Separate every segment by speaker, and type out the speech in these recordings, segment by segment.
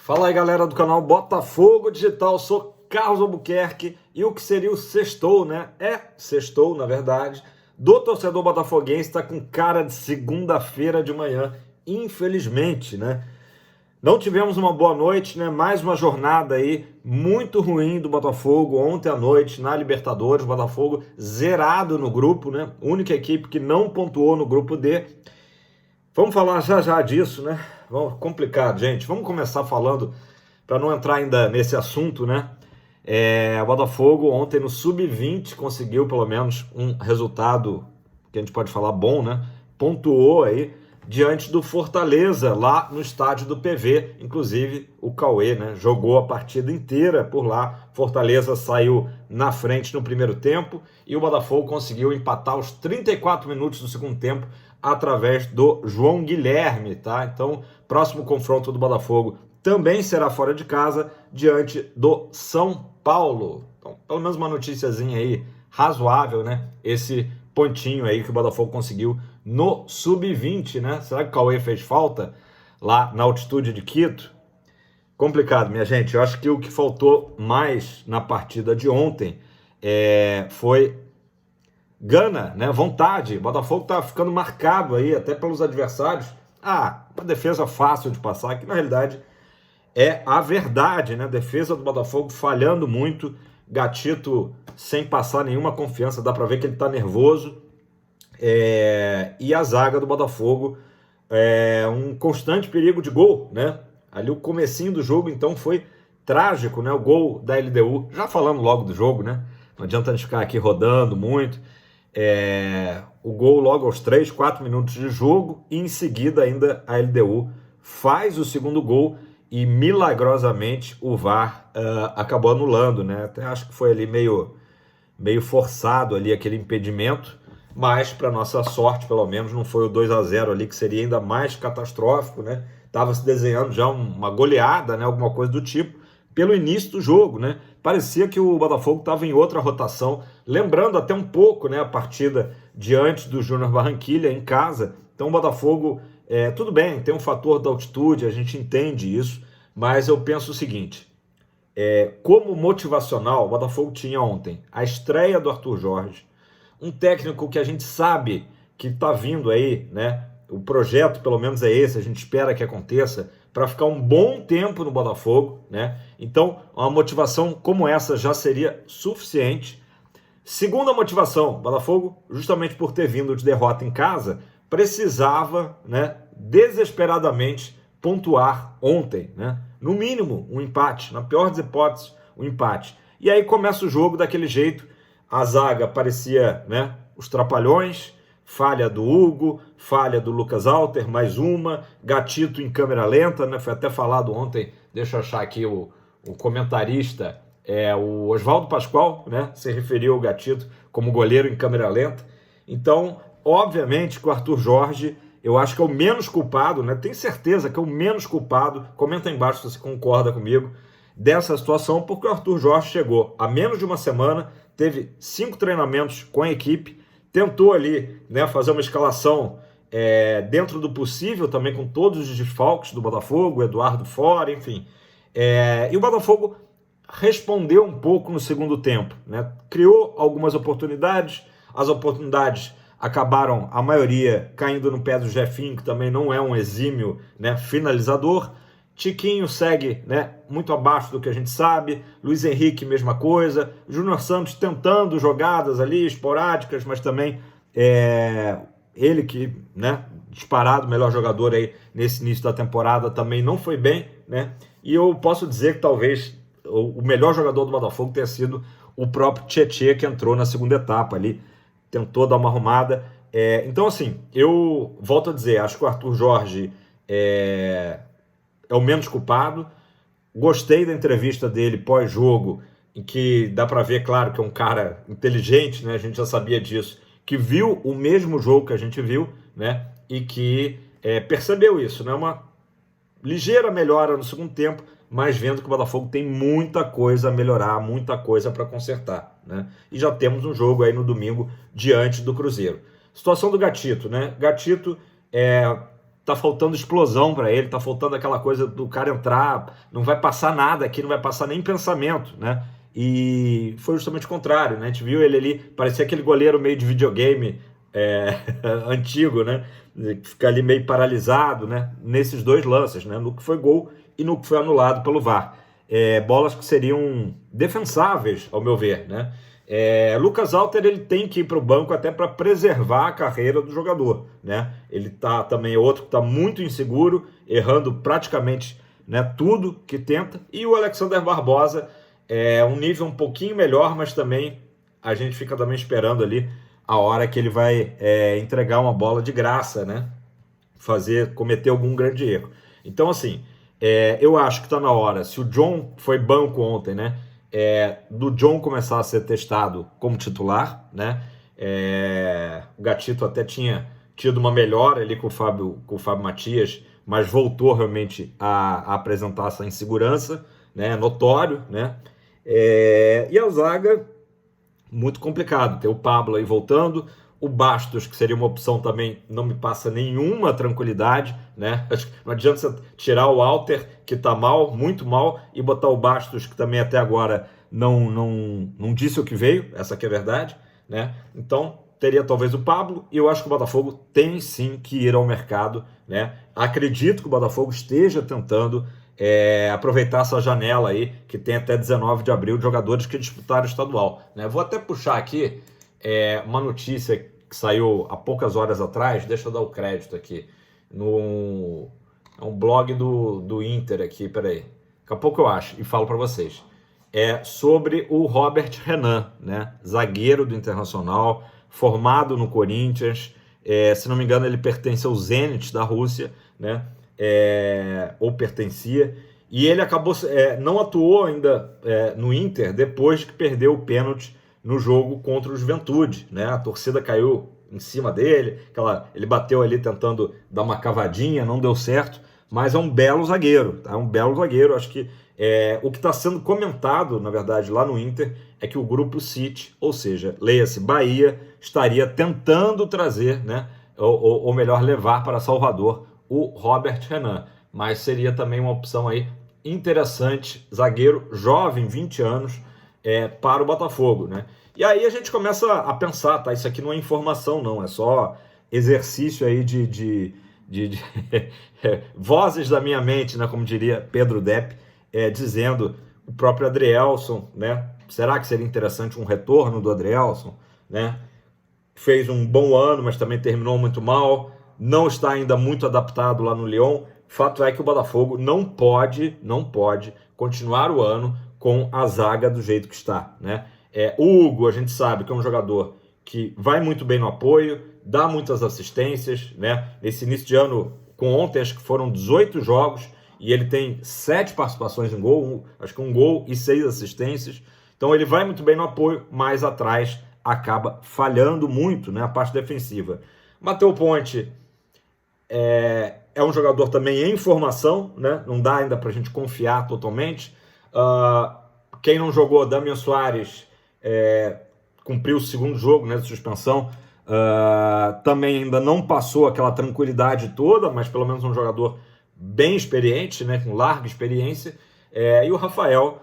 Speaker 1: Fala aí, galera do canal Botafogo Digital, sou Carlos Albuquerque e o que seria o sextou, né? Sextou, na verdade, do torcedor botafoguense, está com cara de segunda-feira de manhã, infelizmente, né? Não tivemos uma boa noite, né? Mais uma jornada aí muito ruim do Botafogo ontem à noite na Libertadores. Botafogo zerado no grupo, né? Única equipe que não pontuou no grupo D. Vamos falar já disso, né? Complicado, gente. Vamos começar falando, para não entrar ainda nesse assunto, né? O Botafogo ontem no Sub-20 conseguiu pelo menos um resultado que a gente pode falar bom, né? Pontuou aí diante do Fortaleza, lá no estádio do PV. Inclusive o Cauê, né? Jogou a partida inteira por lá. Fortaleza saiu na frente no primeiro tempo e o Botafogo conseguiu empatar os 34 minutos do segundo tempo através do João Guilherme, tá? Então, próximo confronto do Botafogo também será fora de casa, diante do São Paulo. Então, pelo menos uma noticiazinha aí razoável, né? Esse pontinho aí que o Botafogo conseguiu no Sub-20, né? Será que o Cauê fez falta lá na altitude de Quito? Complicado, minha gente. Eu acho que o que faltou mais na partida de ontem foi gana, né? Vontade. O Botafogo tá ficando marcado aí até pelos adversários. Uma defesa fácil de passar, que na realidade é a verdade, né? A defesa do Botafogo falhando muito, Gatito sem passar nenhuma confiança, dá para ver que ele tá nervoso. E a zaga do Botafogo um constante perigo de gol, né? Ali o comecinho do jogo, então, foi trágico, né? O gol da LDU, já falando logo do jogo, né? Não adianta a gente ficar aqui rodando muito. O gol logo aos 3, 4 minutos de jogo e em seguida ainda a LDU faz o segundo gol e milagrosamente o VAR acabou anulando, né? Até acho que foi ali meio forçado ali aquele impedimento, mas para nossa sorte pelo menos não foi o 2-0 ali, que seria ainda mais catastrófico, né? Tava se desenhando já uma goleada, né? Alguma coisa do tipo, pelo início do jogo, né? Parecia que o Botafogo estava em outra rotação, lembrando até um pouco, né, a partida diante do Júnior Barranquilla em casa. Então o Botafogo, tudo bem, tem um fator da altitude, a gente entende isso, mas eu penso o seguinte, como motivacional, o Botafogo tinha ontem a estreia do Arthur Jorge, um técnico que a gente sabe que está vindo aí, né? O projeto, pelo menos, é esse, a gente espera que aconteça, para ficar um bom tempo no Botafogo, né? Então, uma motivação como essa já seria suficiente. Segunda motivação, o Botafogo, justamente por ter vindo de derrota em casa, precisava, né, desesperadamente pontuar ontem, né? No mínimo, um empate, na pior das hipóteses, um empate. E aí começa o jogo daquele jeito, a zaga parecia, né, os trapalhões, falha do Hugo, falha do Lucas Alter, mais uma, Gatito em câmera lenta, né? Foi até falado ontem, deixa eu achar aqui o comentarista, o Oswaldo Pascoal, né? Se referiu ao Gatito como goleiro em câmera lenta. Então, obviamente que o Arthur Jorge, eu acho que é o menos culpado, né? Tenho certeza que é o menos culpado, comenta aí embaixo se você concorda comigo, dessa situação, porque o Arthur Jorge chegou há menos de uma semana, teve 5 treinamentos com a equipe, tentou ali, né, fazer uma escalação dentro do possível, também com todos os desfalques do Botafogo, Eduardo fora, enfim. E o Botafogo respondeu um pouco no segundo tempo, né? Criou algumas oportunidades, as oportunidades acabaram, a maioria, caindo no pé do Jefinho, que também não é um exímio, né, finalizador. Tiquinho segue, né, muito abaixo do que a gente sabe, Luiz Henrique, mesma coisa, Júnior Santos tentando jogadas ali, esporádicas, mas também ele que, né, disparado, melhor jogador aí nesse início da temporada, também não foi bem, né, e eu posso dizer que talvez o melhor jogador do Botafogo tenha sido o próprio Tietê, que entrou na segunda etapa ali, tentou dar uma arrumada. Então, assim, eu volto a dizer, acho que o Arthur Jorge é o menos culpado. Gostei da entrevista dele pós-jogo, em que dá para ver, claro, que é um cara inteligente, né? A gente já sabia disso, que viu o mesmo jogo que a gente viu, né? E que percebeu isso, né? Uma ligeira melhora no segundo tempo, mas vendo que o Botafogo tem muita coisa a melhorar, muita coisa para consertar, né? E já temos um jogo aí no domingo diante do Cruzeiro. Situação do Gatito, né? Gatito tá faltando explosão para ele, tá faltando aquela coisa do cara entrar, não vai passar nada aqui, não vai passar nem pensamento, né? E foi justamente o contrário, né? A gente viu ele ali, parecia aquele goleiro meio de videogame antigo, né? Fica ali meio paralisado, né? Nesses dois lances, né? No que foi gol e no que foi anulado pelo VAR. Bolas que seriam defensáveis, ao meu ver, né? Lucas Alter, ele tem que ir para o banco até para preservar a carreira do jogador, né? Ele tá também outro que está muito inseguro, errando praticamente, né, tudo que tenta. E o Alexander Barbosa é um nível um pouquinho melhor, mas também a gente fica também esperando ali a hora que ele vai entregar uma bola de graça, né? Cometer algum grande erro. Então, assim, eu acho que está na hora, se o John foi banco ontem, né? Do John começar a ser testado como titular, né? O Gatito até tinha tido uma melhora ali com o Fábio Matias, mas voltou realmente a apresentar essa insegurança, né? Notório, né? E a zaga, muito complicado, ter o Pablo aí voltando, o Bastos, que seria uma opção também, não me passa nenhuma tranquilidade, né? Acho que não adianta você tirar o Alter, que tá mal, muito mal, e botar o Bastos, que também até agora não disse o que veio, essa que é a verdade, né? Então, teria talvez o Pablo, e eu acho que o Botafogo tem sim que ir ao mercado, né? Acredito que o Botafogo esteja tentando aproveitar essa janela aí, que tem até 19 de abril, de jogadores que disputaram o estadual, né? Vou até puxar aqui uma notícia que saiu há poucas horas atrás, deixa eu dar o crédito aqui, é um blog do Inter aqui, peraí, daqui a pouco eu acho e falo para vocês, sobre o Robert Renan, né? Zagueiro do Internacional, formado no Corinthians, se não me engano ele pertence ao Zenit da Rússia, né? Ou pertencia, e ele acabou, não atuou ainda no Inter depois que perdeu o pênalti no jogo contra o Juventude, né? A torcida caiu em cima dele, ele bateu ali tentando dar uma cavadinha, não deu certo, mas é um belo zagueiro, tá? Um belo zagueiro. Acho que o que está sendo comentado, na verdade, lá no Inter, é que o grupo City, ou seja, leia-se Bahia, estaria tentando trazer, né? Ou melhor, levar para Salvador o Robert Renan, mas seria também uma opção aí interessante, zagueiro jovem, 20 anos, para o Botafogo, né? E aí a gente começa a pensar, tá? Isso aqui não é informação, não, é só exercício aí de vozes da minha mente, né? Como diria Pedro Depp, dizendo o próprio Adrielson, né? Será que seria interessante um retorno do Adrielson, né? Fez um bom ano, mas também terminou muito mal, não está ainda muito adaptado lá no Lyon. Fato é que o Botafogo não pode continuar o ano com a zaga do jeito que está, né? O Hugo, a gente sabe que é um jogador que vai muito bem no apoio, dá muitas assistências, né? Nesse início de ano, com ontem, acho que foram 18 jogos, e ele tem 7 participações em gol, acho que um gol e 6 assistências. Então ele vai muito bem no apoio, mas atrás acaba falhando muito, né? A parte defensiva. Matheus Ponte é um jogador também em formação, né? Não dá ainda para a gente confiar totalmente. Quem não jogou, Damian Soares, cumpriu o segundo jogo, né, de suspensão, também ainda não passou aquela tranquilidade toda, mas pelo menos um jogador bem experiente, né, com larga experiência. E o Rafael,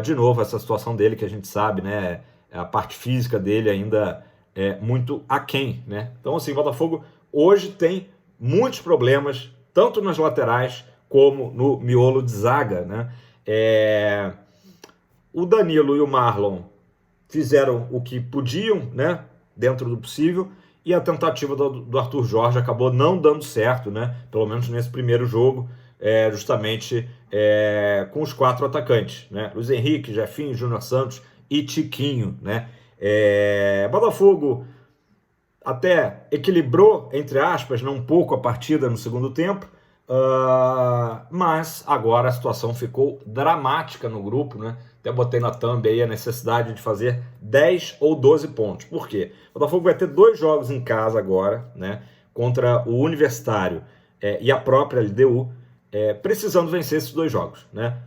Speaker 1: de novo, essa situação dele que a gente sabe, né, a parte física dele ainda é muito aquém, né? Então, assim, o Botafogo hoje tem muitos problemas, tanto nas laterais como no miolo de zaga, né? O Danilo e o Marlon fizeram o que podiam, né, dentro do possível, e a tentativa do Arthur Jorge acabou não dando certo, né, pelo menos nesse primeiro jogo, justamente com os 4 atacantes, né, Luiz Henrique, Jefinho, Júnior Santos e Tiquinho, né. Botafogo até equilibrou, entre aspas, né, um pouco a partida no segundo tempo, mas agora a situação ficou dramática no grupo, né? Até botei na thumb aí a necessidade de fazer 10 ou 12 pontos. Por quê? O Botafogo vai ter 2 jogos em casa agora, né? Contra o Universitário e a própria LDU, precisando vencer esses 2 jogos, né?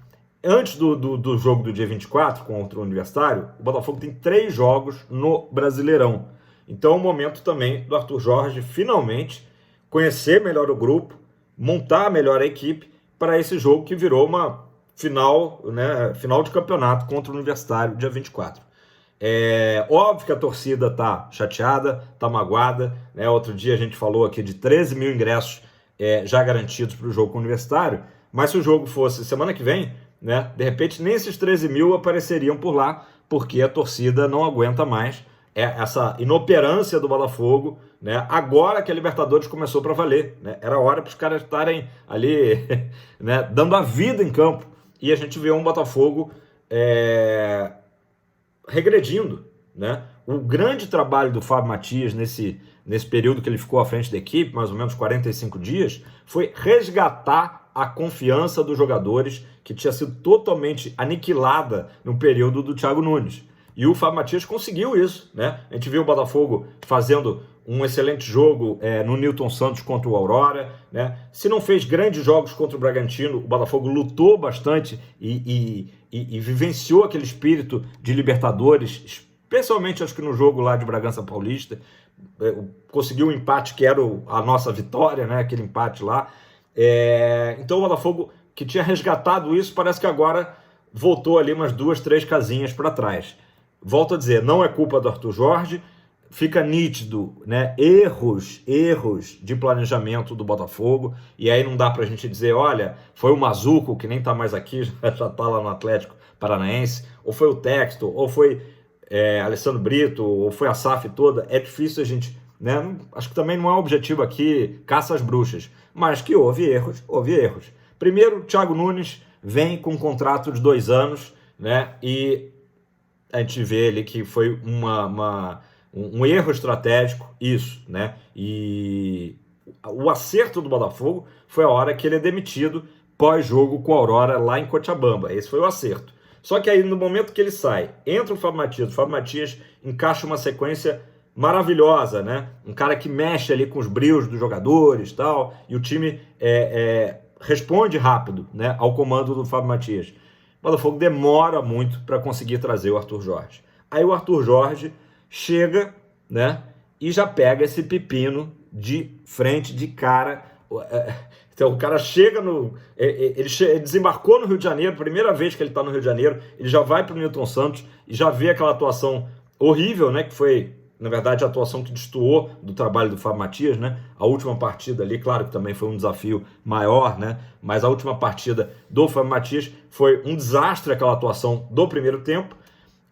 Speaker 1: Antes do jogo do dia 24 contra o Universitário, o Botafogo tem 3 jogos no Brasileirão. Então é o momento também do Arthur Jorge finalmente conhecer melhor o grupo, montar melhor a equipe para esse jogo que virou uma final, né, final de campeonato contra o Universitário, dia 24. Óbvio que a torcida tá chateada, tá magoada, né? Outro dia a gente falou aqui de 13 mil ingressos já garantidos para o jogo com o Universitário, mas se o jogo fosse semana que vem, né, de repente nem esses 13 mil apareceriam por lá, porque a torcida não aguenta mais essa inoperância do Botafogo, né? Agora que a Libertadores começou para valer, né? Era hora para os caras estarem ali né, dando a vida em campo, e a gente vê um Botafogo regredindo, né? O grande trabalho do Fábio Matias nesse período que ele ficou à frente da equipe, mais ou menos 45 dias, foi resgatar a confiança dos jogadores, que tinha sido totalmente aniquilada no período do Thiago Nunes. E o Fábio Matias conseguiu isso, né? A gente viu o Botafogo fazendo um excelente jogo no Newton Santos contra o Aurora, né? Se não fez grandes jogos contra o Bragantino, o Botafogo lutou bastante e vivenciou aquele espírito de Libertadores, especialmente acho que no jogo lá de Bragança Paulista, conseguiu um empate que era a nossa vitória, né? Aquele empate lá. Então o Botafogo, que tinha resgatado isso, parece que agora voltou ali umas 2, 3 casinhas para trás. Volto a dizer, não é culpa do Arthur Jorge, fica nítido, né, erros de planejamento do Botafogo, e aí não dá pra gente dizer, olha, foi o Mazuco, que nem tá mais aqui, já tá lá no Atlético Paranaense, ou foi o Texto, ou foi Alessandro Brito, ou foi a SAF toda. É difícil a gente, né, acho que também não é o objetivo aqui caça às bruxas, mas que houve erros. Primeiro, o Thiago Nunes vem com um contrato de 2 anos, né, e a gente vê ali que foi um erro estratégico, isso, né? E o acerto do Botafogo foi a hora que ele é demitido pós-jogo com a Aurora lá em Cochabamba. Esse foi o acerto. Só que aí, no momento que ele sai, entra o Fábio Matias encaixa uma sequência maravilhosa, né? Um cara que mexe ali com os brios dos jogadores e tal, e o time responde rápido, né, ao comando do Fábio Matias. O Botafogo demora muito para conseguir trazer o Arthur Jorge. Aí o Arthur Jorge chega, né, e já pega esse pepino de frente, de cara. Então o cara chega ele desembarcou no Rio de Janeiro, primeira vez que ele está no Rio de Janeiro, ele já vai para o Newton Santos e já vê aquela atuação horrível, né, que foi, na verdade, a atuação que destoou do trabalho do Fábio Matias, né? A última partida ali, claro que também foi um desafio maior, né? Mas a última partida do Fábio Matias foi um desastre, aquela atuação do primeiro tempo.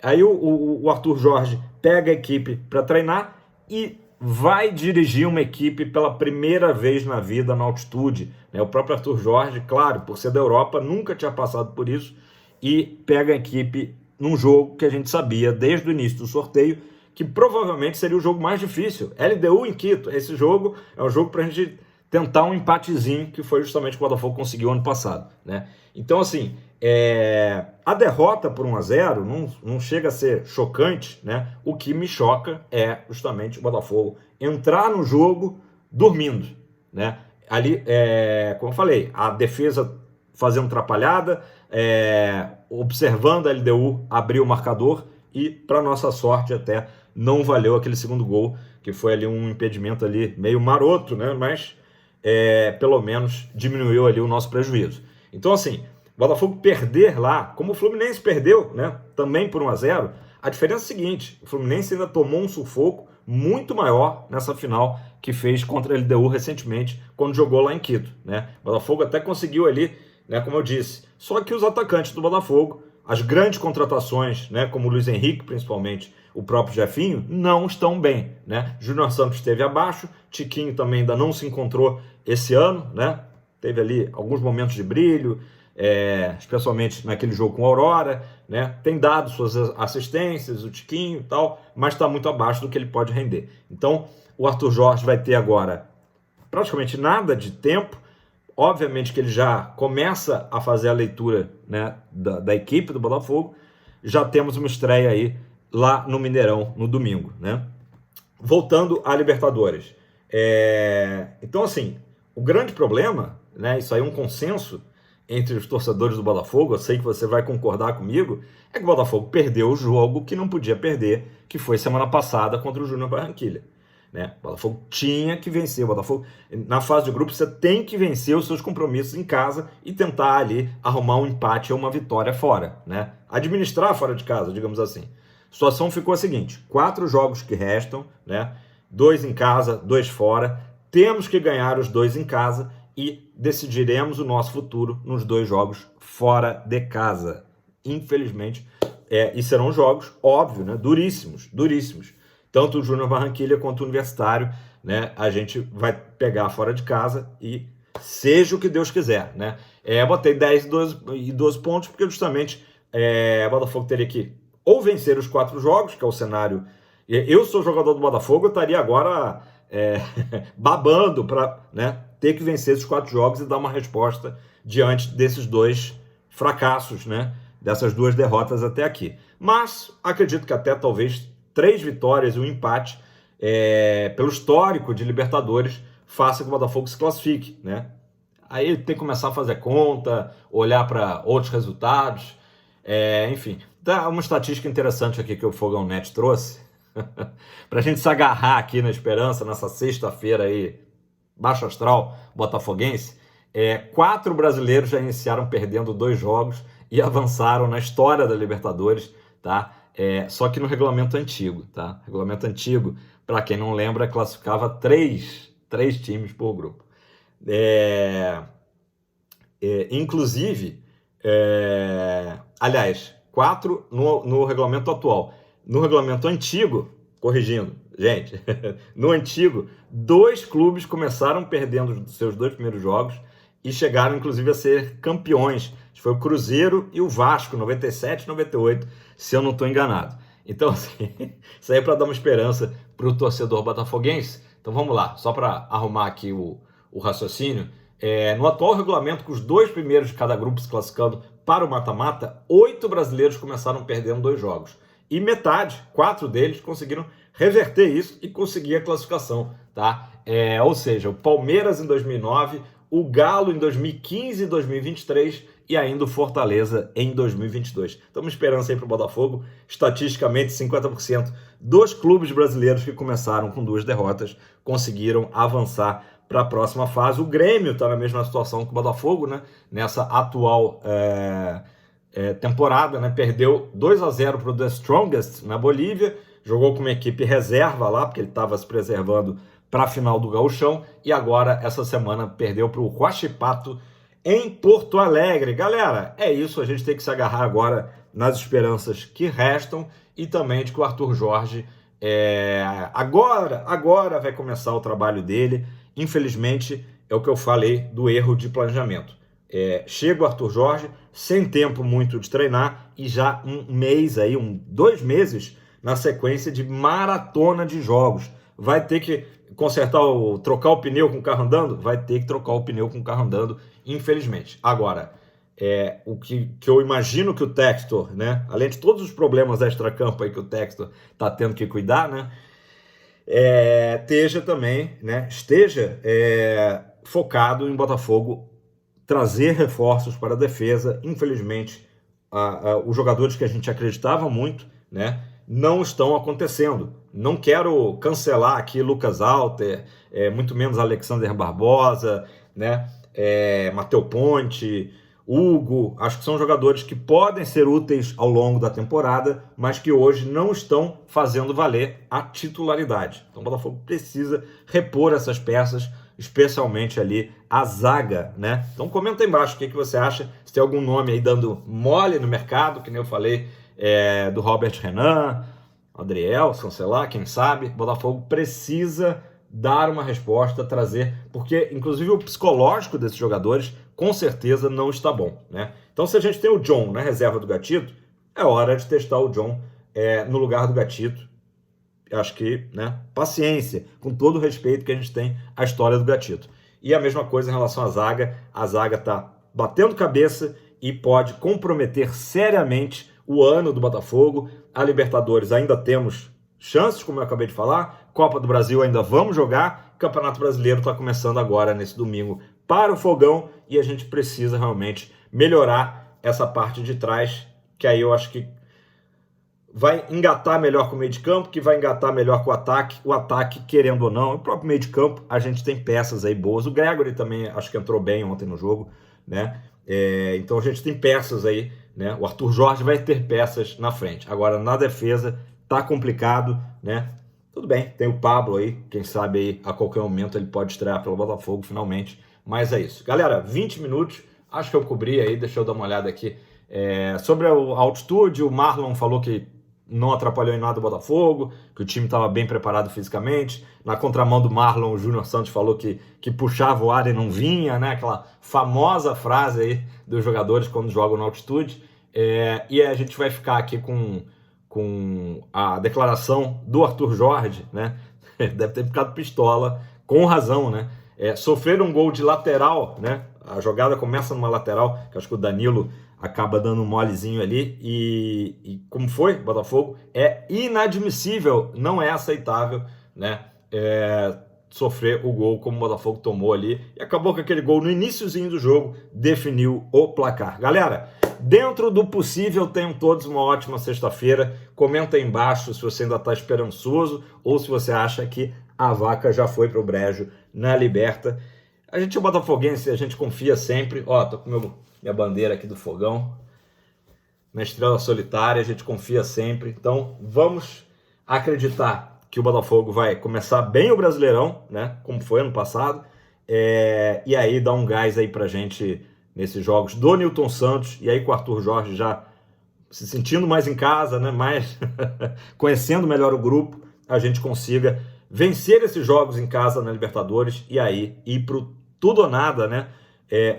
Speaker 1: Aí o Arthur Jorge pega a equipe para treinar e vai dirigir uma equipe pela primeira vez na vida na altitude, né? O próprio Arthur Jorge, claro, por ser da Europa, nunca tinha passado por isso, e pega a equipe num jogo que a gente sabia desde o início do sorteio que provavelmente seria o jogo mais difícil. LDU em Quito. Esse jogo é um jogo para a gente tentar um empatezinho, que foi justamente o que o Botafogo conseguiu ano passado, né? Então, assim, a derrota por 1-0 não chega a ser chocante, né? O que me choca é justamente o Botafogo entrar no jogo dormindo, né? Ali, como eu falei, a defesa fazendo atrapalhada, observando a LDU abrir o marcador e, para nossa sorte, até não valeu aquele segundo gol, que foi ali um impedimento ali meio maroto, né? Mas pelo menos diminuiu ali o nosso prejuízo. Então, assim, o Botafogo perder lá, como o Fluminense perdeu, né, também por 1-0, a diferença é a seguinte: o Fluminense ainda tomou um sufoco muito maior nessa final que fez contra a LDU recentemente, quando jogou lá em Quito, né? O Botafogo até conseguiu ali, né, como eu disse, só que os atacantes do Botafogo, as grandes contratações, né, como o Luiz Henrique, principalmente, o próprio Jefinho, não estão bem, né? Júnior Santos esteve abaixo, Tiquinho também ainda não se encontrou esse ano, né? Teve ali alguns momentos de brilho, especialmente naquele jogo com a Aurora, né? Tem dado suas assistências, o Tiquinho e tal, mas está muito abaixo do que ele pode render. Então, o Arthur Jorge vai ter agora praticamente nada de tempo. Obviamente que ele já começa a fazer a leitura, né, da equipe do Botafogo. Já temos uma estreia aí lá no Mineirão no domingo, né? Voltando à Libertadores. Então, assim, o grande problema, né, isso aí é um consenso entre os torcedores do Botafogo, eu sei que você vai concordar comigo, é que o Botafogo perdeu o jogo que não podia perder, que foi semana passada contra o Júnior Barranquilla. né? O Botafogo tinha que vencer. O Botafogo, na fase de grupo, você tem que vencer os seus compromissos em casa e tentar ali arrumar um empate ou uma vitória fora, né? Administrar fora de casa, digamos assim. A situação ficou a seguinte: 4 jogos que restam, né? 2 em casa, 2 fora. Temos que ganhar os 2 em casa e decidiremos o nosso futuro nos 2 jogos fora de casa. Infelizmente, e serão jogos, óbvio, né? Duríssimos, duríssimos. Tanto o Júnior Barranquilla quanto o Universitário, né? A gente vai pegar fora de casa e seja o que Deus quiser, né? Botei 10 e 12 pontos porque justamente o Botafogo teria que ou vencer os 4 jogos, que é o cenário. Eu sou jogador do Botafogo, eu estaria agora babando para, né, ter que vencer esses 4 jogos e dar uma resposta diante desses 2 fracassos, né? Dessas 2 derrotas até aqui. Mas acredito que até talvez 3 vitórias e um empate, pelo histórico de Libertadores, faça que o Botafogo se classifique, né? Aí ele tem que começar a fazer conta, olhar para outros resultados, enfim. Dá uma estatística interessante aqui que o Fogão Net trouxe, para a gente se agarrar aqui na esperança, nessa sexta-feira aí, baixo astral, botafoguense. 4 brasileiros já iniciaram perdendo 2 jogos e avançaram na história da Libertadores, tá? Só que no regulamento antigo, tá? Regulamento antigo, para quem não lembra, classificava 3 times por grupo. Inclusive, aliás, 4 no regulamento atual. No regulamento antigo, corrigindo, gente, no antigo, 2 clubes começaram perdendo os seus 2 primeiros jogos e chegaram, inclusive, a ser campeões. Foi o Cruzeiro e o Vasco, 97 e 98, se eu não estou enganado. Então, assim, isso aí é para dar uma esperança para o torcedor botafoguense. Então, vamos lá, só para arrumar aqui o raciocínio. No atual regulamento, com os 2 primeiros de cada grupo se classificando para o mata-mata, 8 brasileiros começaram perdendo 2 jogos. E metade, 4 deles, conseguiram reverter isso e conseguir a classificação, tá? Ou seja, o Palmeiras em 2009, o Galo em 2015 e 2023 e ainda o Fortaleza em 2022. Então, uma esperança aí para o Botafogo. Estatisticamente, 50% dos clubes brasileiros que começaram com 2 derrotas conseguiram avançar para a próxima fase. O Grêmio está na mesma situação que o Botafogo, né? Nessa atual temporada, né? Perdeu 2-0 para o The Strongest na Bolívia, jogou com uma equipe reserva lá, porque ele estava se preservando para a final do Gauchão, e agora, essa semana, perdeu para o Huachipato em Porto Alegre. Galera, é isso, a gente tem que se agarrar agora nas esperanças que restam e também de que o Arthur Jorge agora vai começar o trabalho dele. Infelizmente, é o que eu falei do erro de planejamento. Chega o Arthur Jorge, sem tempo muito de treinar, e já um mês aí, 2 meses na sequência de maratona de jogos. Vai ter que trocar o pneu com o carro andando? Vai ter que trocar o pneu com o carro andando, infelizmente. Agora, o que eu imagino que o Textor, né, além de todos os problemas extra-campo aí que o Textor está tendo que cuidar, né, esteja focado em Botafogo trazer reforços para a defesa. Infelizmente, os jogadores que a gente acreditava muito, né, não estão acontecendo. Não quero cancelar aqui Lucas Alter, muito menos Alexander Barbosa, né, Matheus Ponte, Hugo. Acho que são jogadores que podem ser úteis ao longo da temporada, mas que hoje não estão fazendo valer a titularidade. Então o Botafogo precisa repor essas peças, especialmente ali a zaga, né? Então comenta aí embaixo o que você acha, se tem algum nome aí dando mole no mercado, que nem eu falei, do Robert Renan, Adrielson, sei lá, quem sabe. O Botafogo precisa dar uma resposta, trazer, porque inclusive o psicológico desses jogadores com certeza não está bom, né? Então, se a gente tem o John na reserva do Gatito, é hora de testar o John no lugar do Gatito. Acho que, né, paciência, com todo o respeito que a gente tem à história do Gatito. E a mesma coisa em relação à zaga. A zaga está batendo cabeça e pode comprometer seriamente o ano do Botafogo. A Libertadores ainda temos chances, como eu acabei de falar. Copa do Brasil ainda vamos jogar. Campeonato Brasileiro está começando agora, nesse domingo, para o Fogão. E a gente precisa realmente melhorar essa parte de trás, que aí eu acho que vai engatar melhor com o meio de campo, que vai engatar melhor com o ataque, querendo ou não, o próprio meio de campo, a gente tem peças aí boas, o Gregory também acho que entrou bem ontem no jogo, né, então a gente tem peças aí, né, o Arthur Jorge vai ter peças na frente, agora na defesa tá complicado, né, tudo bem, tem o Pablo aí, quem sabe aí a qualquer momento ele pode estrear pelo Botafogo finalmente, mas é isso. Galera, 20 minutos, acho que eu cobri aí, deixa eu dar uma olhada aqui, sobre a altitude, o Marlon falou que não atrapalhou em nada o Botafogo, que o time estava bem preparado fisicamente. Na contramão do Marlon, o Júnior Santos falou que puxava o ar e não vinha, né? Aquela famosa frase aí dos jogadores quando jogam na altitude. E a gente vai ficar aqui com a declaração do Arthur Jorge, né? Deve ter ficado pistola, com razão, né? Sofrer um gol de lateral, né? A jogada começa numa lateral, que acho que o Danilo acaba dando um molezinho ali, e como foi, Botafogo, é inadmissível, não é aceitável, né, sofrer o gol como o Botafogo tomou ali, e acabou que aquele gol no iniciozinho do jogo definiu o placar. Galera, dentro do possível, tenham todos uma ótima sexta-feira, comenta aí embaixo se você ainda está esperançoso, ou se você acha que a vaca já foi para o brejo na Liberta. A gente é botafoguense, a gente confia sempre, ó, tô com minha bandeira aqui do Fogão, na estrela solitária, a gente confia sempre. Então, vamos acreditar que o Botafogo vai começar bem o Brasileirão, né? Como foi ano passado. E aí dar um gás aí pra gente nesses jogos do Nilton Santos. E aí com o Arthur Jorge já se sentindo mais em casa, né? Mais conhecendo melhor o grupo, a gente consiga vencer esses jogos em casa na Libertadores e aí ir pro tudo ou nada, né?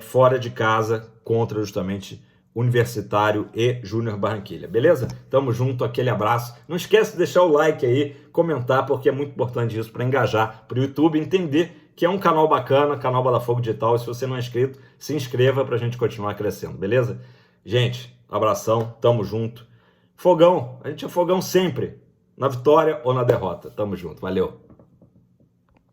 Speaker 1: Fora de casa contra justamente Universitário e Júnior Barranquilla, beleza? Tamo junto, aquele abraço. Não esquece de deixar o like aí, comentar, porque é muito importante isso para engajar, para o YouTube entender que é um canal bacana, canal Botafogo Digital. E se você não é inscrito, se inscreva para a gente continuar crescendo, beleza? Gente, abração, tamo junto. Fogão, a gente é fogão sempre, na vitória ou na derrota. Tamo junto, valeu.